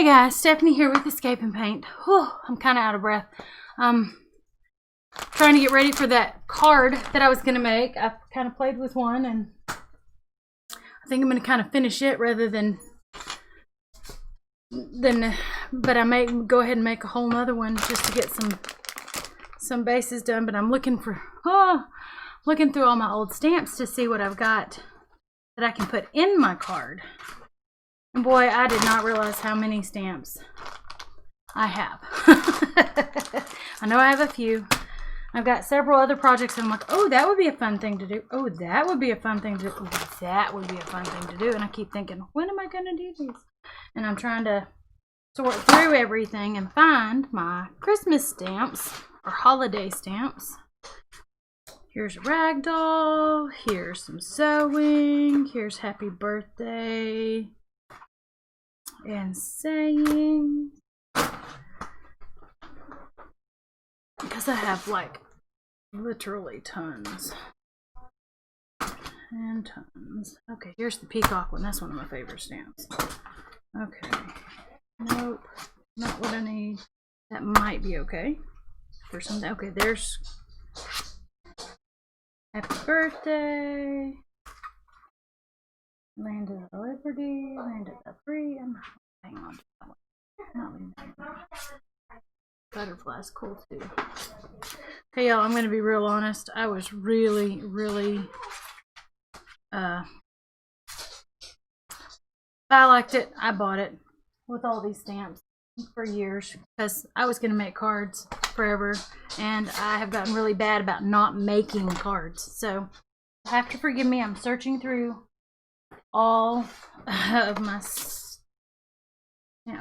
Hey guys, Stephanie here with Escape and Paint. Whew, I'm kind of out of breath. Trying to get ready for that card that I was going to make. I've kind of played with one and I think I'm going to kind of finish it rather than but I may go ahead and make a whole nother one just to get some bases done. But I'm looking through all my old stamps to see what I've got that I can put in my card. And boy, I did not realize how many stamps I have. I know I have a few. I've got several other projects and I'm like, oh, that would be a fun thing to do. Oh, that would be a fun thing to do. Oh, that would be a fun thing to do. And I keep thinking, when am I going to do these? And I'm trying to sort through everything and find my Christmas stamps or holiday stamps. Here's a rag doll. Here's some sewing. Here's happy birthday. And saying, because I have like literally tons and tons. Okay, here's the peacock one. That's one of my favorite stamps. Okay, nope, not what I need. That might be okay for something. Okay, there's happy birthday. Land of the Liberty, Land of the Free. I'm hang on to that one. Not leaving that one. Butterfly's cool too. Hey y'all, I'm gonna be real honest. I was really I liked it. I bought it with all these stamps for years because I was gonna make cards forever and I have gotten really bad about not making cards. So you have to forgive me. I'm searching through all of my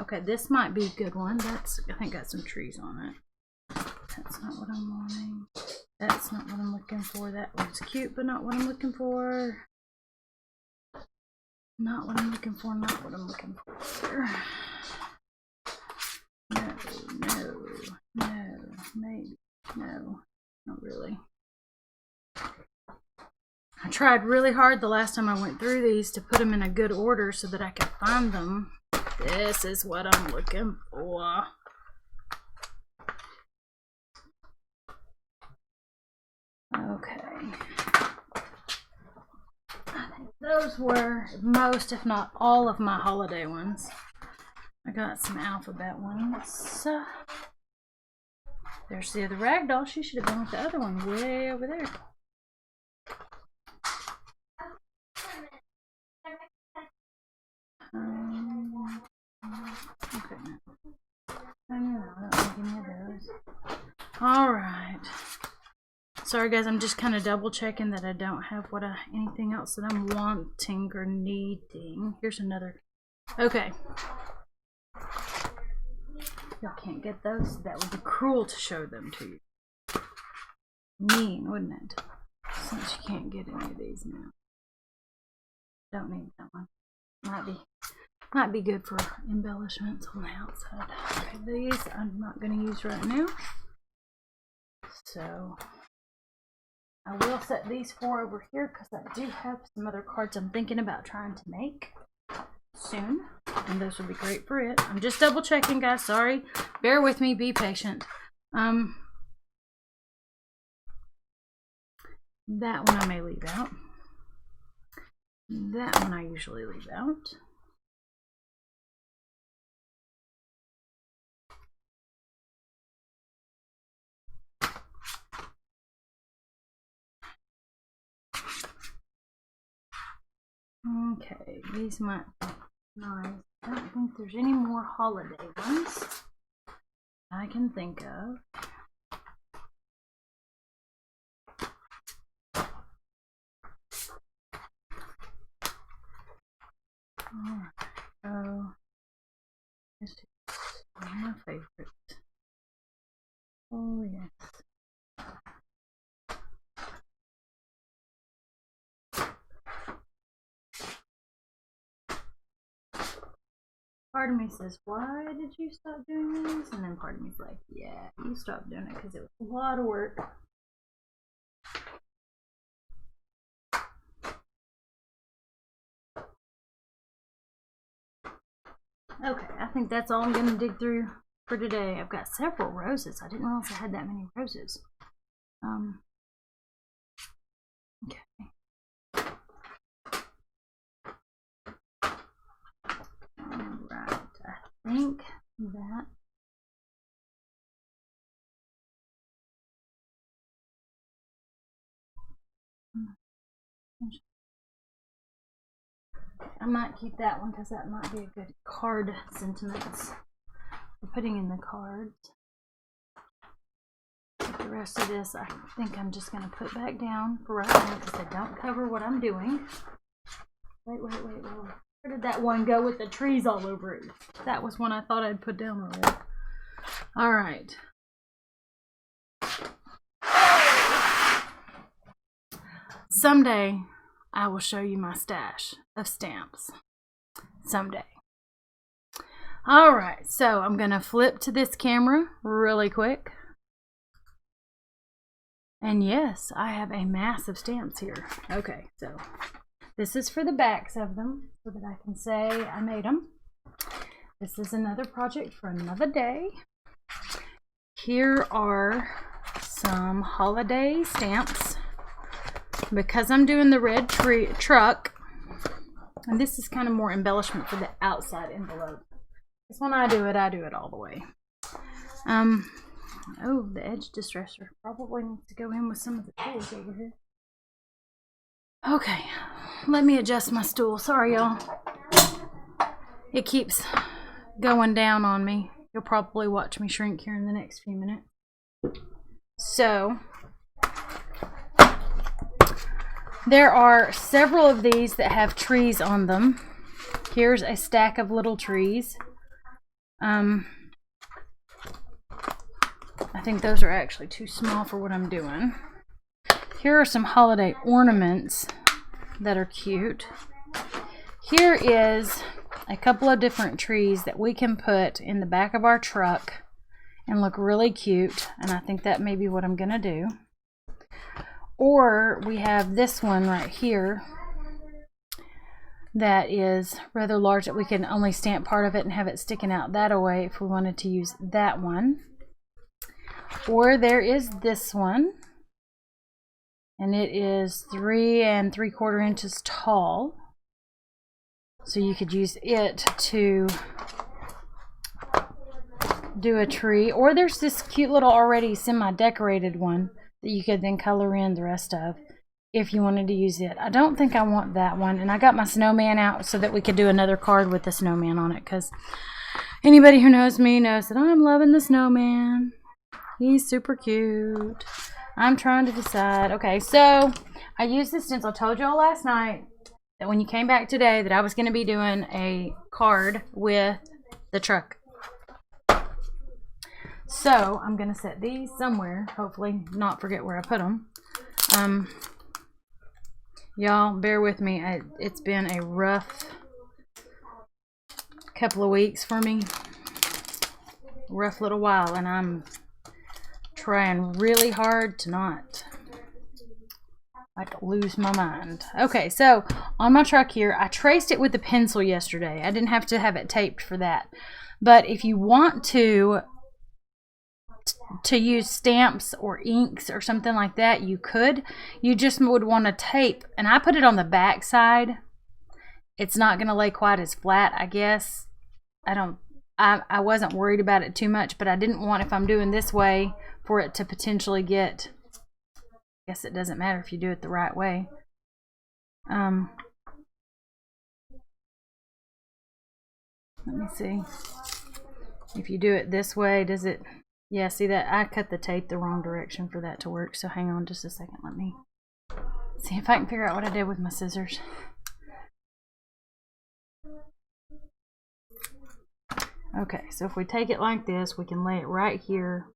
okay, this might be a good one. That's, I think, got some trees on it. That's not what I'm wanting. That's not what I'm looking for. That one's cute, but not what I'm looking for. Not what I'm looking for. Not what I'm looking for. No, maybe, no, not really. I tried really hard the last time I went through these to put them in a good order so that I could find them. This is what I'm looking for. Okay. I think those were most, if not all, of my holiday ones. I got some alphabet ones. There's the other rag doll. She should have been with the other one way over there. Okay, no, I don't like any of those. Alright. Sorry guys, I'm just kind of double checking that I don't have anything else that I'm wanting or needing. Here's another. Okay. Y'all can't get those. That would be cruel to show them to you. Mean, wouldn't it? Since you can't get any of these now. Don't need that one. Might be good for embellishments on the outside. Okay, these I'm not going to use right now. So I will set these four over here because I do have some other cards I'm thinking about trying to make soon. And those will be great for it. I'm just double checking, guys. Sorry. Bear with me. Be patient. That one I may leave out. That one I usually leave out. Okay, these might be nice. I don't think there's any more holiday ones I can think of. Alright, so this is one of my favorites. Oh yes. Part of me says, why did you stop doing these? And then part of me's like, yeah, you stopped doing it because it was a lot of work. Okay, I think that's all I'm gonna dig through for today. I've got several roses. I didn't realize I had that many roses. Okay. Alright, I think that I might keep that one because that might be a good card sentiments for putting in the cards. But the rest of this I think I'm just going to put back down for right now because they don't cover what I'm doing. Wait. Where did that one go with the trees all over it? That was one I thought I'd put down already. Alright. Someday I will show you my stash of stamps. Someday. Alright, so I'm going to flip to this camera really quick. And yes, I have a mass of stamps here. Okay, so this is for the backs of them so that I can say I made them. This is another project for another day. Here are some holiday stamps. Because I'm doing the red truck, and this is kind of more embellishment for the outside envelope. Because when I do it all the way. Oh, the edge distresser probably needs to go in with some of the tools over here. Okay, let me adjust my stool. Sorry, y'all. It keeps going down on me. You'll probably watch me shrink here in the next few minutes. So, there are several of these that have trees on them. Here's a stack of little trees. I think those are actually too small for what I'm doing. Here are some holiday ornaments that are cute. Here is a couple of different trees that we can put in the back of our truck and look really cute, and I think that may be what I'm gonna do. Or we have this one right here that is rather large that we can only stamp part of it and have it sticking out that way if we wanted to use that one. Or there is this one, and it is 3 3/4 inches tall, so you could use it to do a tree. Or there's this cute little already semi-decorated one that you could then color in the rest of if you wanted to use it. I don't think I want that one, and I got my snowman out so that we could do another card with the snowman on it, because anybody who knows me knows that I'm loving the snowman. He's super cute. I'm trying to decide. Okay, so I used this stencil. I told y'all last night that when you came back today that I was going to be doing a card with the truck. So I'm going to set these somewhere. Hopefully not forget where I put them. Y'all, bear with me. It's been a rough couple of weeks for me. Rough little while, and I'm trying really hard to not lose my mind. Okay, so on my truck here, I traced it with a pencil yesterday. I didn't have to have it taped for that. But if you want to use stamps or inks or something like that, you could. You just would want to tape, and I put it on the back side. It's not going to lay quite as flat, I guess. I wasn't worried about it too much, but I didn't want, if I'm doing this way, for it to potentially get, I guess it doesn't matter if you do it the right way. Let me see. If you do it this way, does it, yeah, see that? I cut the tape the wrong direction for that to work, so hang on just a second. Let me see if I can figure out what I did with my scissors. Okay, so if we take it like this, we can lay it right here.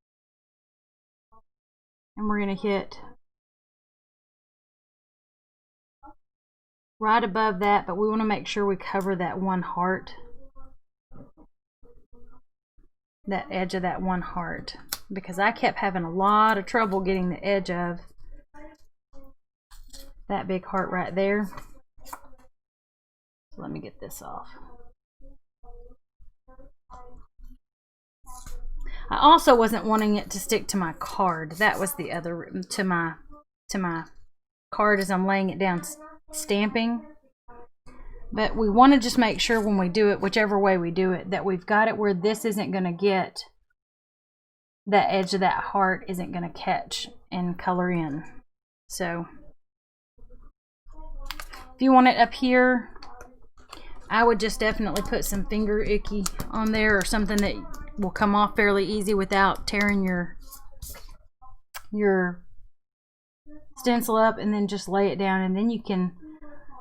And we're going to hit right above that, but we want to make sure we cover that one heart. That edge of that one heart. Because I kept having a lot of trouble getting the edge of that big heart right there. So let me get this off. I also wasn't wanting it to stick to my card. That was the other, to my card as I'm laying it down stamping. But we want to just make sure when we do it, whichever way we do it, that we've got it where this isn't going to get, that edge of that heart isn't going to catch and color in. So if you want it up here, I would just definitely put some finger icky on there or something that will come off fairly easy without tearing your stencil up, and then just lay it down, and then you can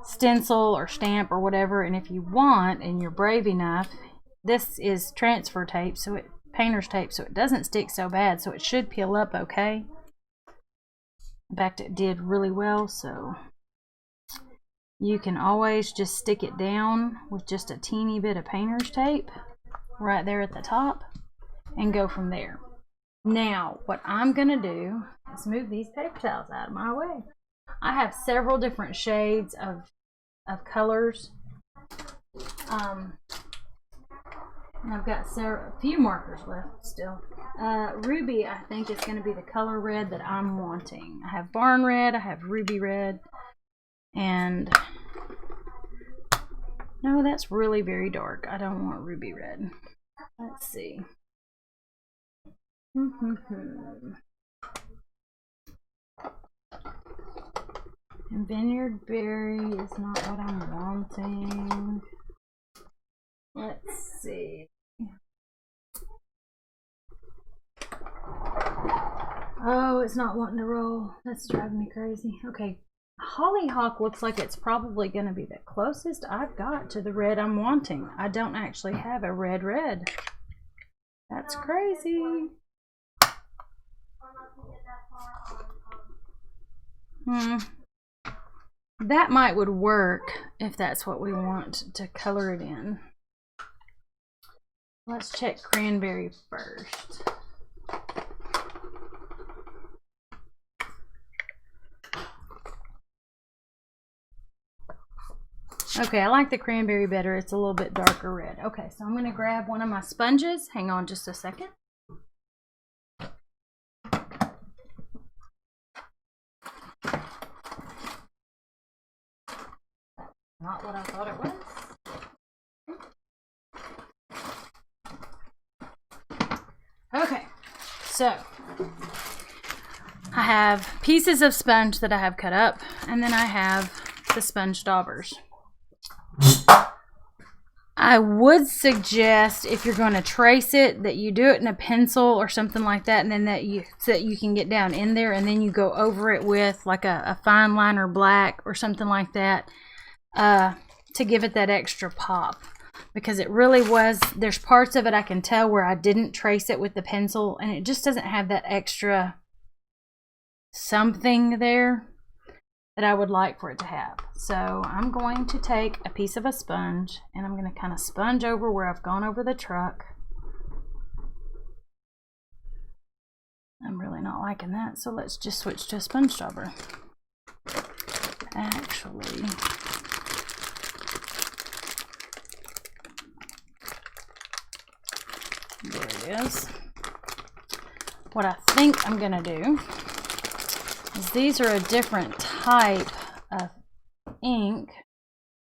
stencil or stamp or whatever. And if you want, and you're brave enough, this is transfer tape, so it painter's tape, so it doesn't stick so bad, so it should peel up okay. In fact, it did really well. So you can always just stick it down with just a teeny bit of painter's tape right there at the top and go from there. Now what I'm gonna do is move these paper towels out of my way. I have several different shades of colors. And I've got a few markers left still. Ruby, I think, is going to be the color red that I'm wanting. I have barn red, I have ruby red, and no, that's really very dark. I don't want ruby red. Let's see. And Vineyard Berry is not what I'm wanting. Let's see. Oh, it's not wanting to roll. That's driving me crazy. Okay. Hollyhock looks like it's probably going to be the closest I've got to the red I'm wanting. I don't actually have a red. That's crazy. That would work if that's what we want to color it in. Let's check cranberry first. Okay, I like the cranberry better. It's a little bit darker red. Okay, so I'm going to grab one of my sponges. Hang on just a second. Not what I thought it was. Okay, so I have pieces of sponge that I have cut up, and then I have the sponge daubers. I would suggest, if you're going to trace it, that you do it in a pencil or something like that, and then so that you can get down in there, and then you go over it with like a fine liner black or something like that, to give it that extra pop. Because it really was, there's parts of it I can tell where I didn't trace it with the pencil, and it just doesn't have that extra something there that I would like for it to have. So I'm going to take a piece of a sponge, and I'm going to kind of sponge over where I've gone over the truck. I'm really not liking that, so let's just switch to a sponge dauber. Actually, there it is. What I think I'm gonna do is, these are a different type of ink.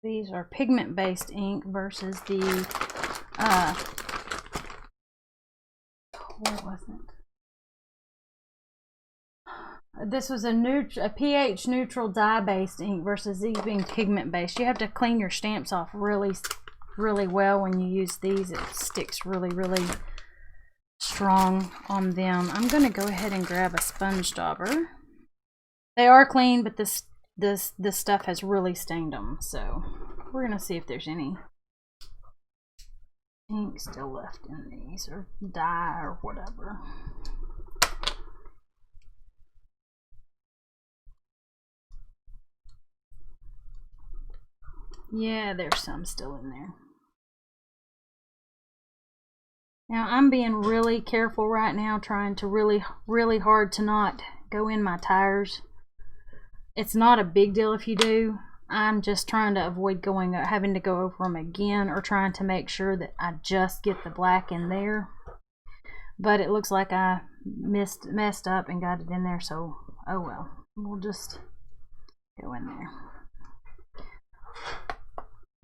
These are pigment based ink versus the what was it? This was a pH neutral dye based ink versus these being pigment based. You have to clean your stamps off really well when you use these. It sticks really strong on them. I'm going to go ahead and grab a sponge dauber. They are clean, but this stuff has really stained them. So we're going to see if there's any ink still left in these, or dye or whatever. Yeah, there's some still in there. Now I'm being really careful right now, trying to really hard to not go in my tires. It's not a big deal if you do. I'm just trying to avoid having to go over them again, or trying to make sure that I just get the black in there. but it looks like I messed up and got it in there, so oh well, we'll just go in there.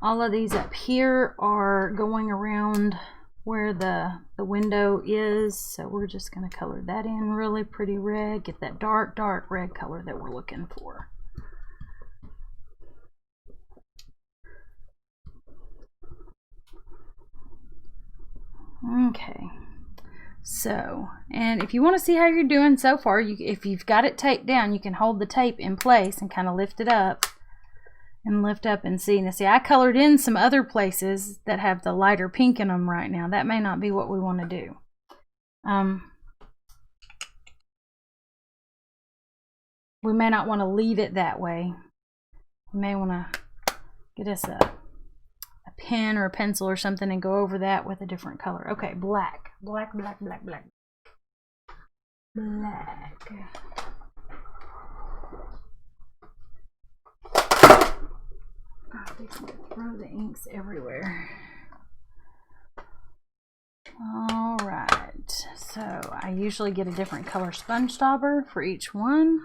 All of these up here are going around where the window is, so we're just going to color that in really pretty red, get that dark red color that we're looking for. Okay, so, and if you want to see how you're doing so far, if you've got it taped down, you can hold the tape in place and kind of lift it up and lift up and see. Now see, I colored in some other places that have the lighter pink in them right now. That may not be what we want to do. We may not want to leave it that way. We may want to get us a pen or a pencil or something and go over that with a different color. Okay, black. Black. They throw the inks everywhere. All right, so I usually get a different color sponge dauber for each one.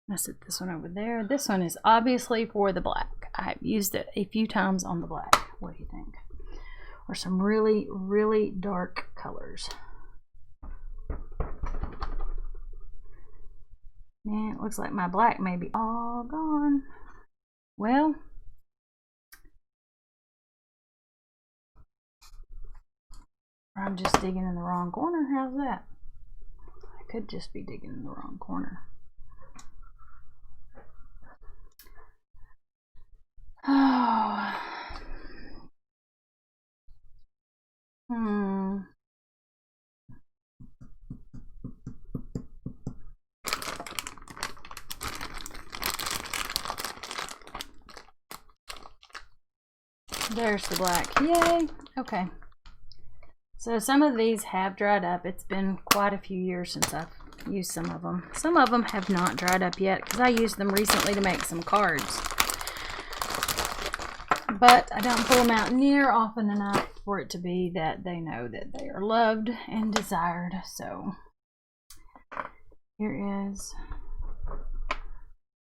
I'm gonna set this one over there. This one is obviously for the black. I've used it a few times on the black. What do you think? Or some really dark colors. Man, it looks like my black may be all gone. Well, I'm just digging in the wrong corner. How's that? I could just be digging in the wrong corner. Oh. There's the black. Yay. Okay. So some of these have dried up. It's been quite a few years since I've used some of them. Some of them have not dried up yet because I used them recently to make some cards. But I don't pull them out near often enough for it to be that they know that they are loved and desired. So here is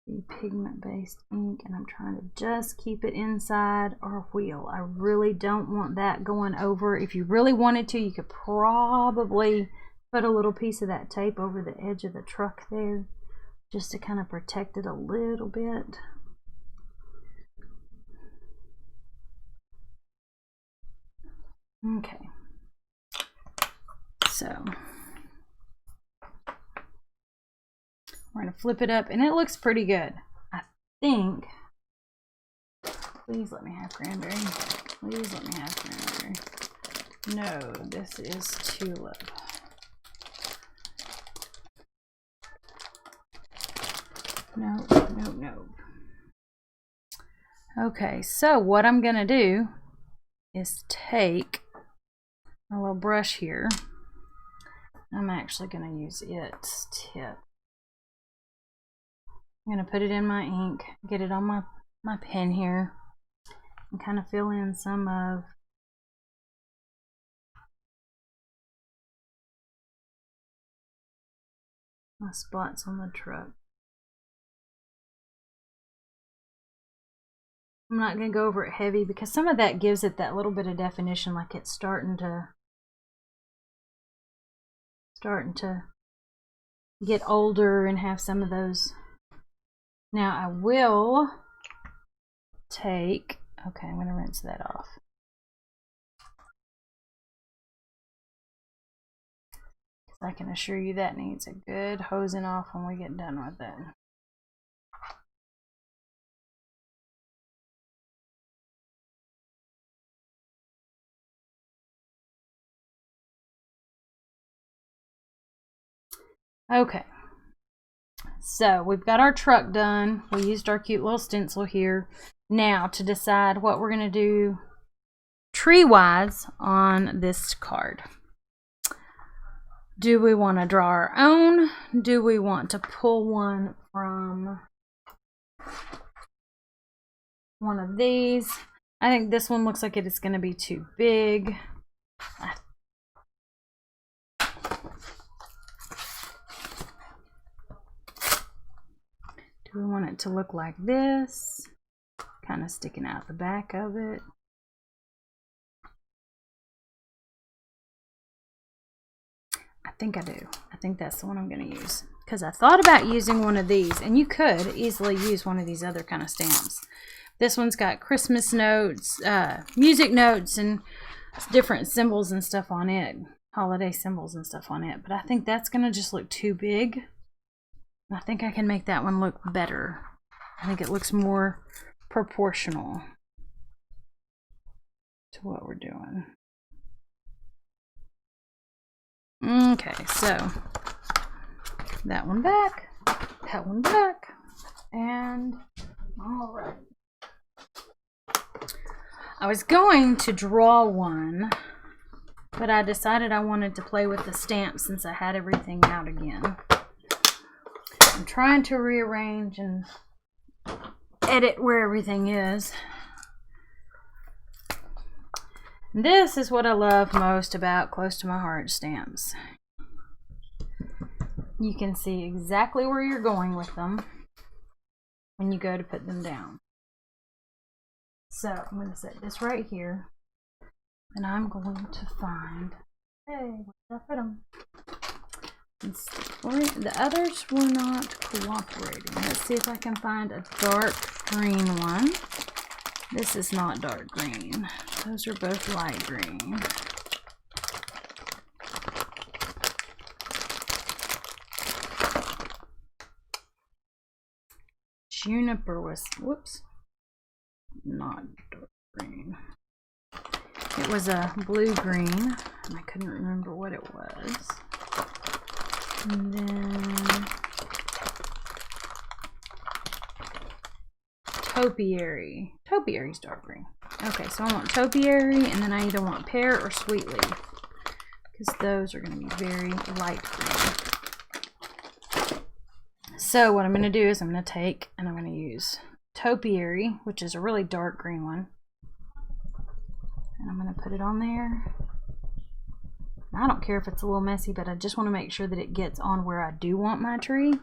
the pigment-based ink, and I'm trying to just keep it inside our wheel. I really don't want that going over. If you really wanted to, you could probably put a little piece of that tape over the edge of the truck there just to kind of protect it a little bit. Okay, so we're going to flip it up, and it looks pretty good, I think. Please let me have cranberry. Please let me have cranberry. No, this is tulip. No. Okay, so what I'm going to do is take a little brush here. I'm actually going to use its tip. I'm going to put it in my ink, get it on my pen here, and kind of fill in some of my spots on the truck. I'm not going to go over it heavy because some of that gives it that little bit of definition, like it's starting to get older and have some of those. Now I will take, okay, I'm going to rinse that off. I can assure you that needs a good hosing off when we get done with it. Okay, so we've got our truck done. We used our cute little stencil here. Now to decide what we're going to do tree-wise on this card. Do we want to draw our own? Do we want to pull one from one of these? I think this one looks like it is going to be too big. Do we want it to look like this? Kind of sticking out the back of it. I think I do. I think that's the one I'm going to use. Because I thought about using one of these, and you could easily use one of these other kind of stamps. This one's got Christmas notes, music notes, and different symbols and stuff on it. Holiday symbols and stuff on it. But I think that's going to just look too big. I think I can make that one look better. I think it looks more proportional to what we're doing. Okay, so that one back, and all right. I was going to draw one, but I decided I wanted to play with the stamps since I had everything out again. I'm trying to rearrange and edit where everything is. This is what I love most about Close to My Heart stamps. You can see exactly where you're going with them when you go to put them down. So I'm going to set this right here, and I'm going to find, hey, where did I put them? The others were not cooperating. Let's see if I can find a dark green one. This is not dark green. Those are both light green. Juniper was, whoops, not dark green. It was a blue green, and I couldn't remember what it was. And then Topiary. Topiary's dark green. Okay, so I want Topiary, and then I either want Pear or Sweet Leaf, because those are going to be very light green. So what I'm going to do is I'm going to take and I'm going to use Topiary, which is a really dark green one, and I'm going to put it on there. I don't care if it's a little messy, but I just want to make sure that it gets on where I do want my tree.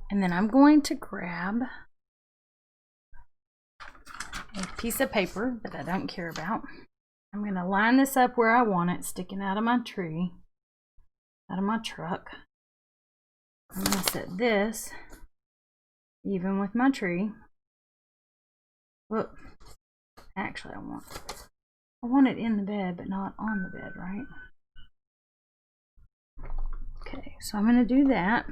And then I'm going to grab a piece of paper that I don't care about. I'm going to line this up where I want it, sticking out of my tree, out of my truck. I'm going to set this even with my tree. Whoop. Actually, I want it in the bed, but not on the bed, right? Okay, so I'm going to do that.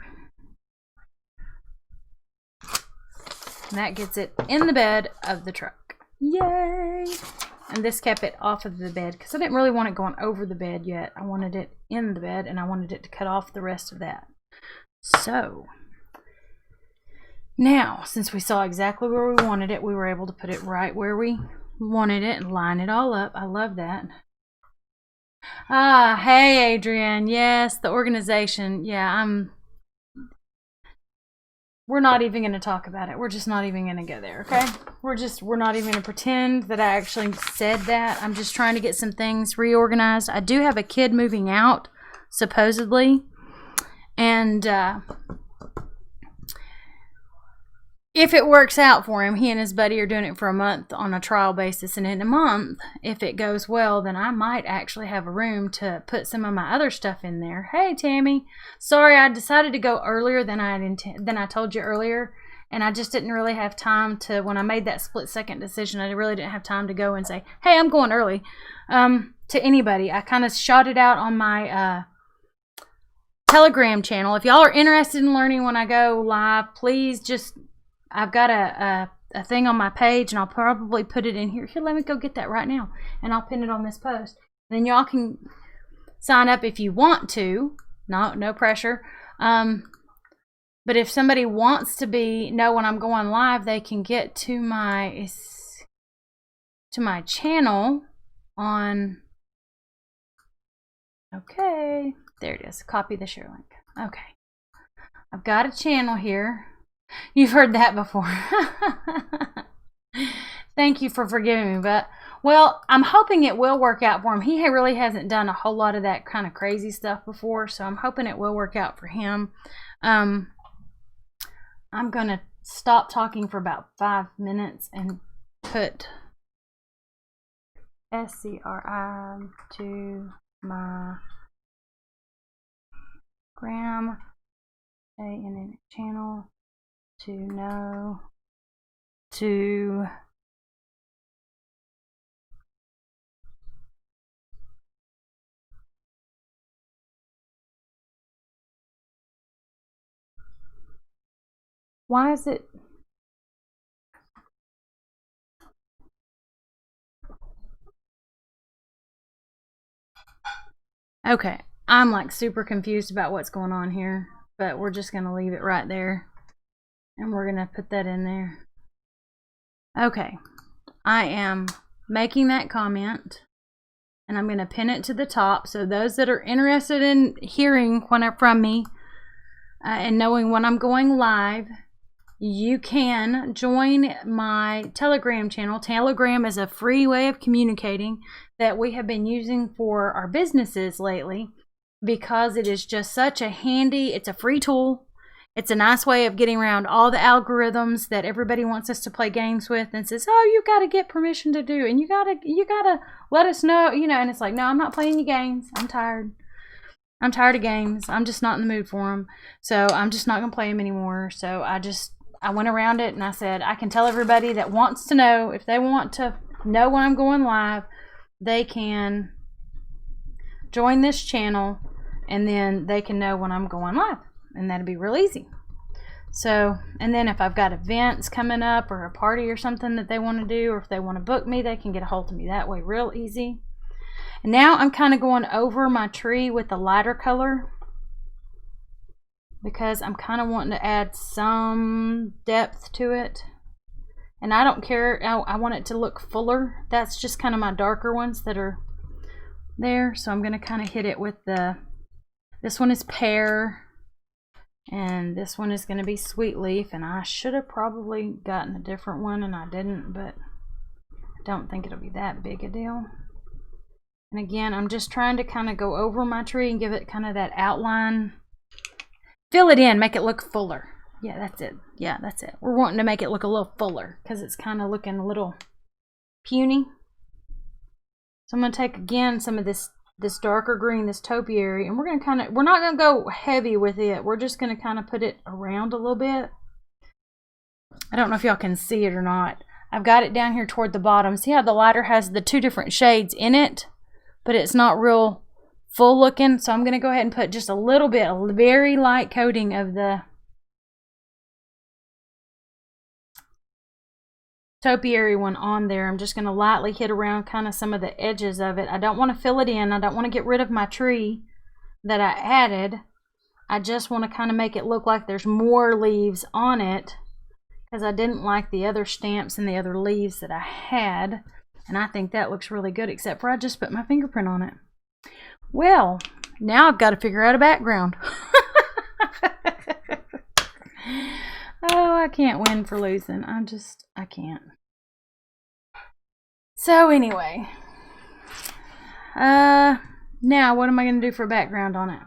And that gets it in the bed of the truck. Yay! And this kept it off of the bed because I didn't really want it going over the bed yet. I wanted it in the bed, and I wanted it to cut off the rest of that. So now, since we saw exactly where we wanted it, we were able to put it right where we wanted it and line it all up. I love that. Ah, hey Adrian. Yes, the organization. Yeah, we're not even going to talk about it. We're just not even going to go there, okay? We're not even going to pretend that I actually said that. I'm just trying to get some things reorganized. I do have a kid moving out, supposedly. And if it works out for him, he and his buddy are doing it for a month on a trial basis. And in a month, if it goes well, then I might actually have a room to put some of my other stuff in there. Hey, Tammy. Sorry, I decided to go earlier than I told you earlier. And I just didn't really have time to, when I made that split-second decision, I really didn't have time to go and say, hey, I'm going early to anybody. I kind of shot it out on my Telegram channel. If y'all are interested in learning when I go live, please just, I've got a thing on my page, and I'll probably put it in here. Here, let me go get that right now, and I'll pin it on this post. Then y'all can sign up if you want to. No pressure. But if somebody wants to know when I'm going live, they can get to my channel on. Okay, there it is. Copy the share link. Okay, I've got a channel here. You've heard that before. Thank you for forgiving me, but well, I'm hoping it will work out for him. He really hasn't done a whole lot of that kind of crazy stuff before, so I'm hoping it will work out for him. I'm gonna stop talking for about 5 minutes and put SCRI to my gram ANN channel to know to why is it okay? I'm like super confused about what's going on here, but we're just gonna leave it right there and we're gonna put that in there. Okay, I am making that comment and I'm going to pin it to the top so those that are interested in hearing from me and knowing when I'm going live, you can join my Telegram channel. Telegram is a free way of communicating that we have been using for our businesses lately because it is just such a handy, it's a free tool. It's a nice way of getting around all the algorithms that everybody wants us to play games with and says, oh, you got to get permission to do, and you gotta let us know, you know, and it's like, no, I'm not playing your games. I'm tired. I'm tired of games. I'm just not in the mood for them. So I'm just not going to play them anymore. So I went around it and I said, I can tell everybody that wants to know, if they want to know when I'm going live, they can join this channel and then they can know when I'm going live. And that'd be real easy. So, and then if I've got events coming up or a party or something that they want to do, or if they want to book me, they can get a hold of me that way real easy. And now I'm kind of going over my tree with the lighter color because I'm kind of wanting to add some depth to it. And I don't care, I want it to look fuller. That's just kind of my darker ones that are there. So I'm going to kind of hit it with this one is pear. And this one is going to be sweet leaf, and I should have probably gotten a different one and I didn't, but I don't think it'll be that big a deal. And again, I'm just trying to kind of go over my tree and give it kind of that outline. Fill it in, make it look fuller. Yeah, that's it. Yeah, that's it. We're wanting to make it look a little fuller because it's kind of looking a little puny. So I'm going to take again some of this darker green, this topiary, and we're not going to go heavy with it. We're just going to kind of put it around a little bit. I don't know if y'all can see it or not. I've got it down here toward the bottom. See how the lighter has the two different shades in it, but it's not real full looking. So I'm going to go ahead and put just a little bit, a very light coating of the topiary one on there. I'm just going to lightly hit around kind of some of the edges of it. I don't want to fill it in. I don't want to get rid of my tree that I added. I just want to kind of make it look like there's more leaves on it because I didn't like the other stamps and the other leaves that I had. And I think that looks really good, except for I just put my fingerprint on it. Well, now I've got to figure out a background. Oh, I can't win for losing. I can't. So anyway, now what am I going to do for a background on it?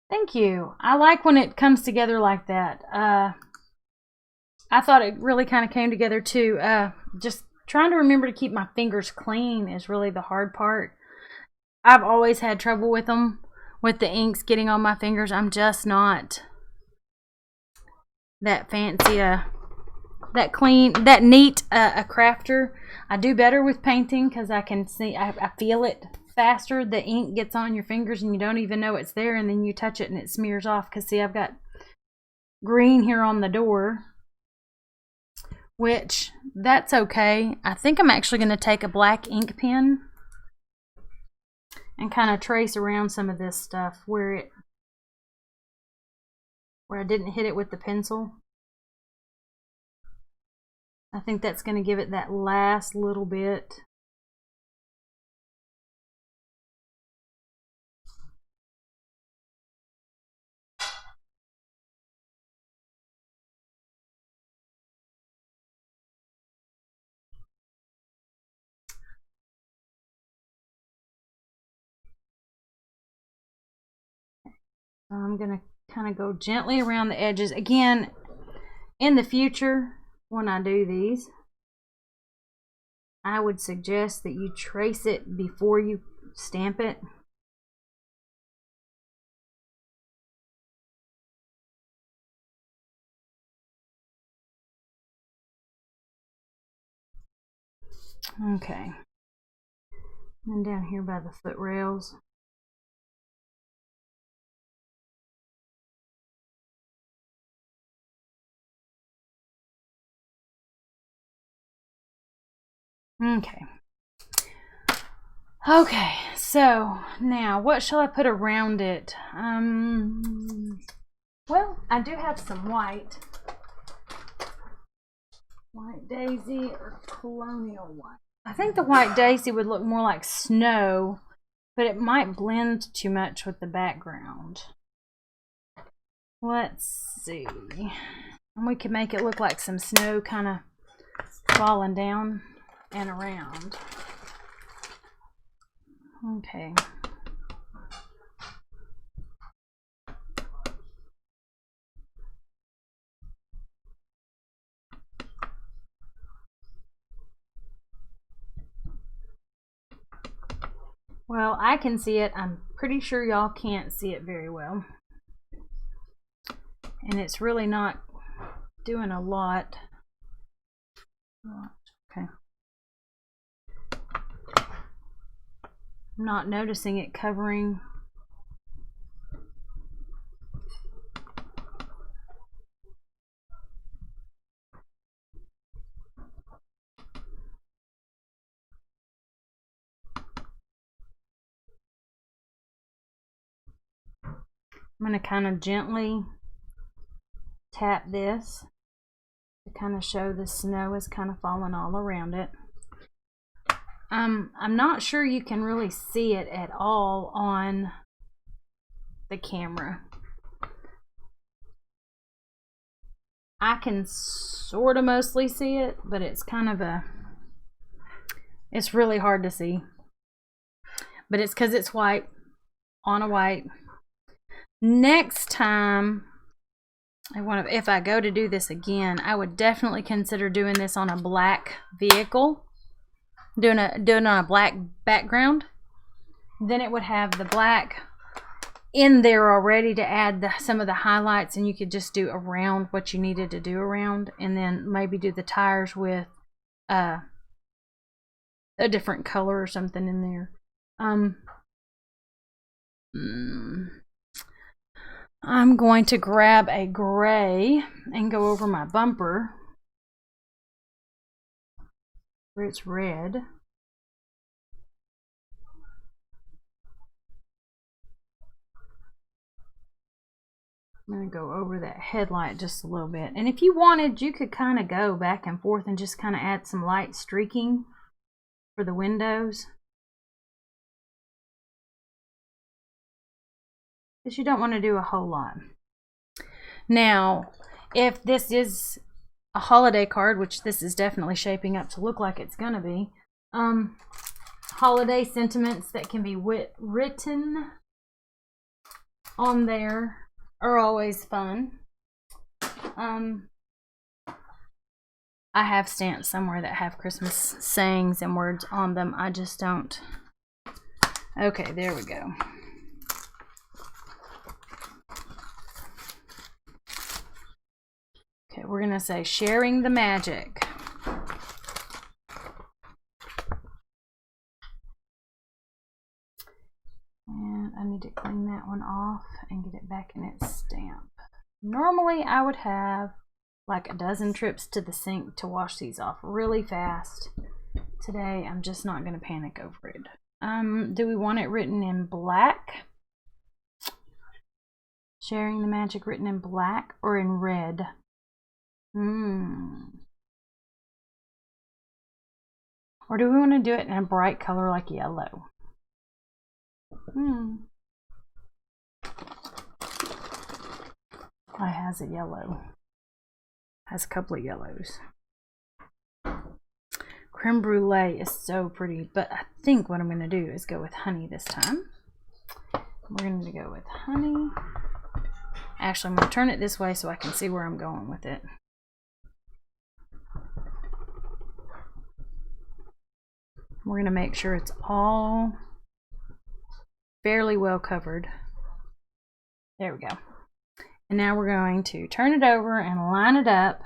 Thank you. I like when it comes together like that. I thought it really kind of came together too. Just trying to remember to keep my fingers clean is really the hard part. I've always had trouble with them, with the inks getting on my fingers. I'm just not that fancy, that clean, that neat a crafter. I do better with painting because I can see, I feel it faster. The ink gets on your fingers and you don't even know it's there, and then you touch it and it smears off. Because see, I've got green here on the door, which that's okay. I think I'm actually going to take a black ink pen and kind of trace around some of this stuff where I didn't hit it with the pencil. I think that's going to give it that last little bit. I'm going to kind of go gently around the edges. Again, in the future, when I do these, I would suggest that you trace it before you stamp it. Okay. And down here by the foot rails. Okay. Okay, so now what shall I put around it? Well, I do have some white. White daisy or colonial white. I think the white daisy would look more like snow, but it might blend too much with the background. Let's see. And we can make it look like some snow kind of falling down and around. Okay. Well, I can see it. I'm pretty sure y'all can't see it very well. And it's really not doing a lot. Okay. I'm not noticing it covering. I'm going to kind of gently tap this to kind of show the snow is kind of falling all around it. I'm not sure you can really see it at all on the camera. I can sort of mostly see it, but it's kind of it's really hard to see. But it's because it's white on a white. Next time, if I go to do this again, I would definitely consider doing this on a black vehicle. Doing it on a black background. Then it would have the black in there already to add some of the highlights, and you could just do around what you needed to do around, and then maybe do the tires with a different color or something in there. I'm going to grab a gray and go over my bumper where it's red. I'm going to go over that headlight just a little bit. And if you wanted, you could kind of go back and forth and just kind of add some light streaking for the windows. Because you don't want to do a whole lot. Now, if this is a holiday card, which this is definitely shaping up to look like it's going to be, holiday sentiments that can be written on there are always fun. I have stamps somewhere that have Christmas sayings and words on them. I just don't. Okay, there we go. Okay, we're going to say sharing the magic. And I need to clean that one off and get it back in its stamp. Normally I would have like a dozen trips to the sink to wash these off really fast. Today I'm just not going to panic over it. Do we want it written in black? Sharing the magic written in black or in red? Or do we want to do it in a bright color like yellow? I has a yellow. Has a couple of yellows. Creme brulee is so pretty, but I think what I'm going to do is go with honey this time. We're going to go with honey. Actually, I'm going to turn it this way so I can see where I'm going with it. We're going to make sure it's all fairly well covered. There we go. And now we're going to turn it over and line it up.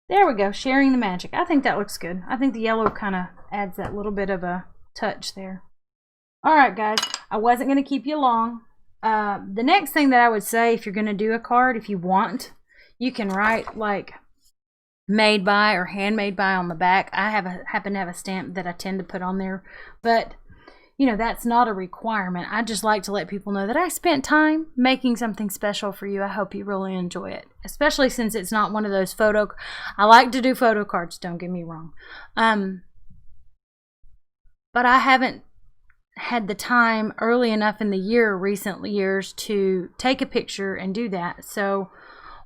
There we go, sharing the magic. I think that looks good. I think the yellow kind of adds that little bit of a touch there. All right, guys, I wasn't going to keep you long. The next thing that I would say, if you're going to do a card, if you want, you can write like made by or handmade by on the back. I happen to have a stamp that I tend to put on there, but you know, that's not a requirement. I just like to let people know that I spent time making something special for you. I hope you really enjoy it, especially since it's not one of those photo. I like to do photo cards, don't get me wrong, but I haven't had the time early enough in the year, recent years, to take a picture and do that. So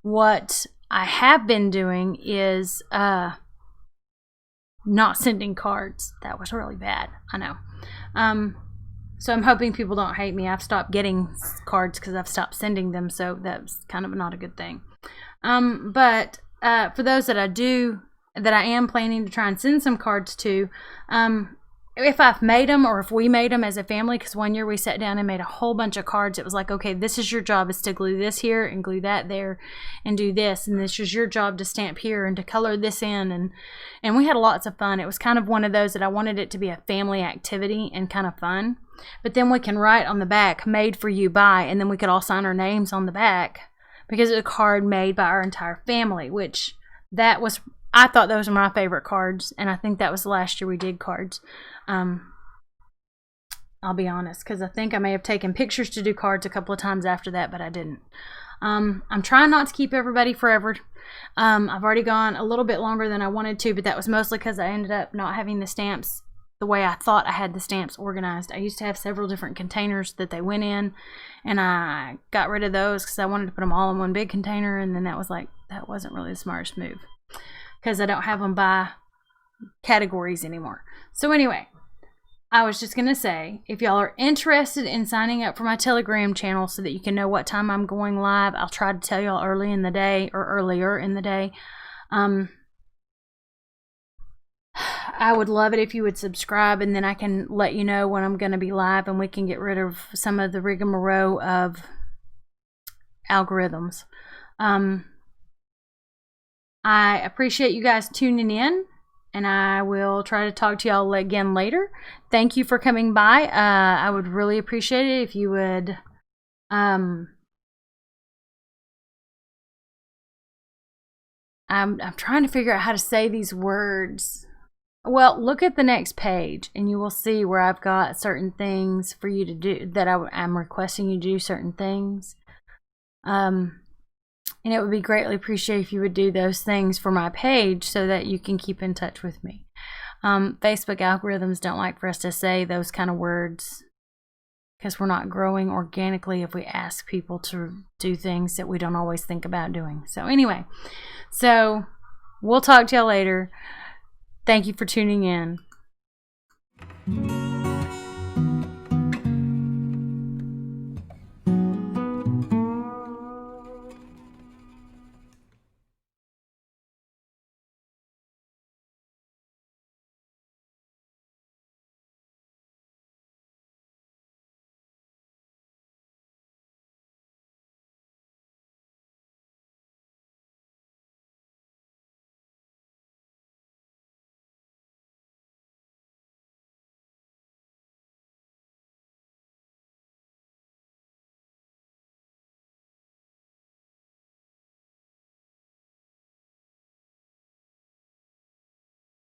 what I have been doing is not sending cards. That was really bad, I know. So I'm hoping people don't hate me. I've stopped getting cards because I've stopped sending them, so that's kind of not a good thing. But for those that I am planning to try and send some cards to, if I've made them or if we made them as a family, because one year we sat down and made a whole bunch of cards. It was like, okay, this is your job, is to glue this here and glue that there and do this, and this is your job to stamp here and to color this in, and we had lots of fun. It was kind of one of those that I wanted it to be a family activity and kind of fun. But then we can write on the back, made for you by, and then we could all sign our names on the back because it's a card made by our entire family, which that was, I thought those were my favorite cards, and I think that was the last year we did cards. I'll be honest, because I think I may have taken pictures to do cards a couple of times after that, but I didn't. I'm trying not to keep everybody forever. I've already gone a little bit longer than I wanted to, but that was mostly because I ended up not having the stamps the way I thought I had the stamps organized. I used to have several different containers that they went in, and I got rid of those because I wanted to put them all in one big container, and then that wasn't really the smartest move because I don't have them by categories anymore. So anyway, I was just going to say, if y'all are interested in signing up for my Telegram channel so that you can know what time I'm going live, I'll try to tell y'all early in the day or earlier in the day. I would love it if you would subscribe, and then I can let you know when I'm going to be live, and we can get rid of some of the rigmarole of algorithms. I appreciate you guys tuning in, and I will try to talk to y'all again later. Thank you for coming by. I would really appreciate it if you would I'm trying to figure out how to say these words. Well, look at the next page and you will see where I've got certain things for you to do, that I'm requesting you do certain things. And it would be greatly appreciated if you would do those things for my page so that you can keep in touch with me. Facebook algorithms don't like for us to say those kind of words because we're not growing organically if we ask people to do things that we don't always think about doing. So anyway, so we'll talk to y'all later. Thank you for tuning in.